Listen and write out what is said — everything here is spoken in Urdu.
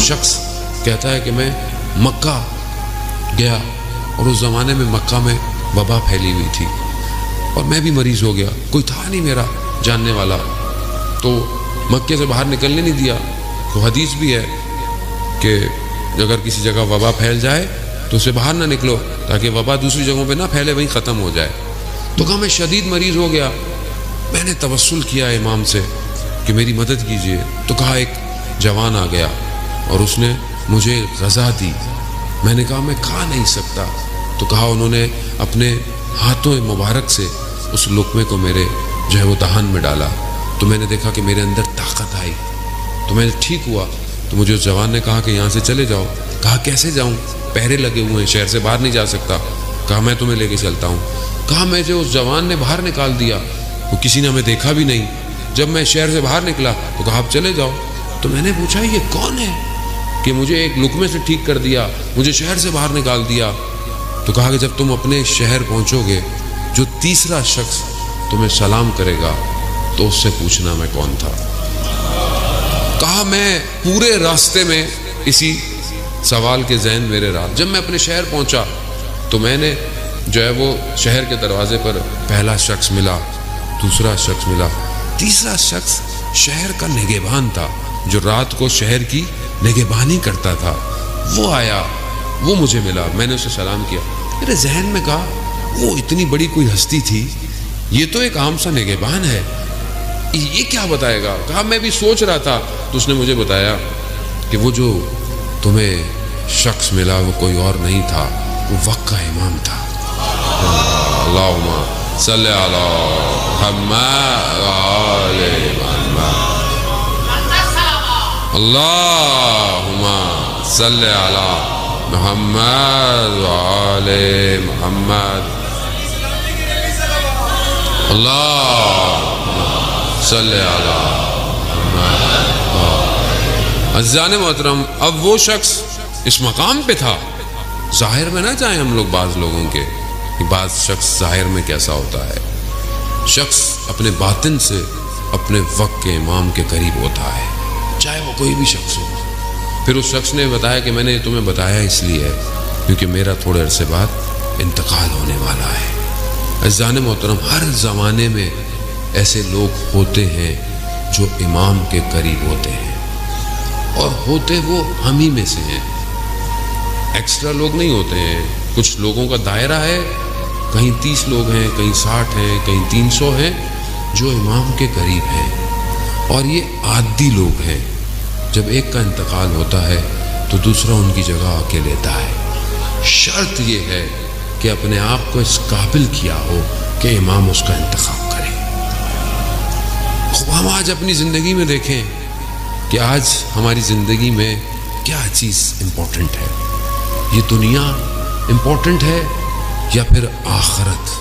شخص کہتا ہے کہ میں مکہ گیا اور اس زمانے میں مکہ میں وبا پھیلی ہوئی تھی اور میں بھی مریض ہو گیا، کوئی تھا نہیں میرا جاننے والا، تو مکے سے باہر نکلنے نہیں دیا۔ تو حدیث بھی ہے کہ اگر کسی جگہ وبا پھیل جائے تو اسے باہر نہ نکلو تاکہ وبا دوسری جگہوں پہ نہ پھیلے، وہیں ختم ہو جائے۔ تو کہا میں شدید مریض ہو گیا، میں نے توسل کیا امام سے کہ میری مدد کیجیے۔ تو کہا ایک جوان آ گیا اور اس نے مجھے غذا دی۔ میں نے کہا میں کھا نہیں سکتا، تو کہا انہوں نے اپنے ہاتھوں مبارک سے اس لقمے کو میرے جو ہے وہ دہان میں ڈالا، تو میں نے دیکھا کہ میرے اندر طاقت آئی، تو میں ٹھیک ہوا۔ تو مجھے اس جوان نے کہا کہ یہاں سے چلے جاؤ۔ کہا کیسے جاؤں، پہرے لگے ہوئے ہیں، شہر سے باہر نہیں جا سکتا۔ کہا میں تمہیں لے کے چلتا ہوں۔ کہا مجھے اس جوان نے باہر نکال دیا، وہ کسی نے ہمیں دیکھا بھی نہیں۔ جب میں شہر سے باہر نکلا تو کہا اب چلے جاؤ۔ تو میں نے پوچھا یہ کون ہے کہ مجھے ایک لقمے سے ٹھیک کر دیا، مجھے شہر سے باہر نکال دیا؟ تو کہا کہ جب تم اپنے شہر پہنچو گے جو تیسرا شخص تمہیں سلام کرے گا تو اس سے پوچھنا میں کون تھا۔ کہا میں پورے راستے میں اسی سوال کے ذہن میرے رہا۔ جب میں اپنے شہر پہنچا تو میں نے جو ہے وہ شہر کے دروازے پر پہلا شخص ملا، دوسرا شخص ملا، تیسرا شخص شہر کا نگہبان تھا جو رات کو شہر کی نگہبانی کرتا تھا۔ وہ آیا، وہ مجھے ملا، میں نے اسے سلام کیا۔ میرے ذہن میں کہا وہ اتنی بڑی کوئی ہستی تھی، یہ تو ایک عام سا نگہبان ہے، یہ کیا بتائے گا؟ کہا میں بھی سوچ رہا تھا۔ تو اس نے مجھے بتایا کہ وہ جو تمہیں شخص ملا وہ کوئی اور نہیں تھا، وہ وقت کا امام تھا۔ اللہم صلی علی محمد وعلی محمد، اللہم صلی علی محمد وعلی محمد، اللہم صلی علی محمد۔ عزیزان محترم، اب وہ شخص اس مقام پہ تھا، ظاہر میں نہ جائیں ہم لوگ بعض لوگوں کے کہ بعض شخص ظاہر میں کیسا ہوتا ہے، شخص اپنے باطن سے اپنے وقت کے امام کے قریب ہوتا ہے، چاہے وہ کوئی بھی شخص ہو۔ پھر اس شخص نے بتایا کہ میں نے تمہیں بتایا اس لیے ہے کیونکہ میرا تھوڑے عرصے بعد انتقال ہونے والا ہے۔ عزیزان محترم، ہر زمانے میں ایسے لوگ ہوتے ہیں جو امام کے قریب ہوتے ہیں، اور ہوتے وہ ہم ہی میں سے ہیں، ایکسٹرا لوگ نہیں ہوتے ہیں۔ کچھ لوگوں کا دائرہ ہے، کہیں 30 لوگ ہیں، کہیں 60 ہیں، کہیں 300 ہیں جو امام کے قریب ہیں، اور یہ عادی لوگ ہیں۔ جب ایک کا انتقال ہوتا ہے تو دوسرا ان کی جگہ آ کے لیتا ہے۔ شرط یہ ہے کہ اپنے آپ کو اس قابل کیا ہو کہ امام اس کا انتخاب کرے۔ ہم آج اپنی زندگی میں دیکھیں کہ آج ہماری زندگی میں کیا چیز امپورٹنٹ ہے، یہ دنیا امپورٹنٹ ہے یا پھر آخرت؟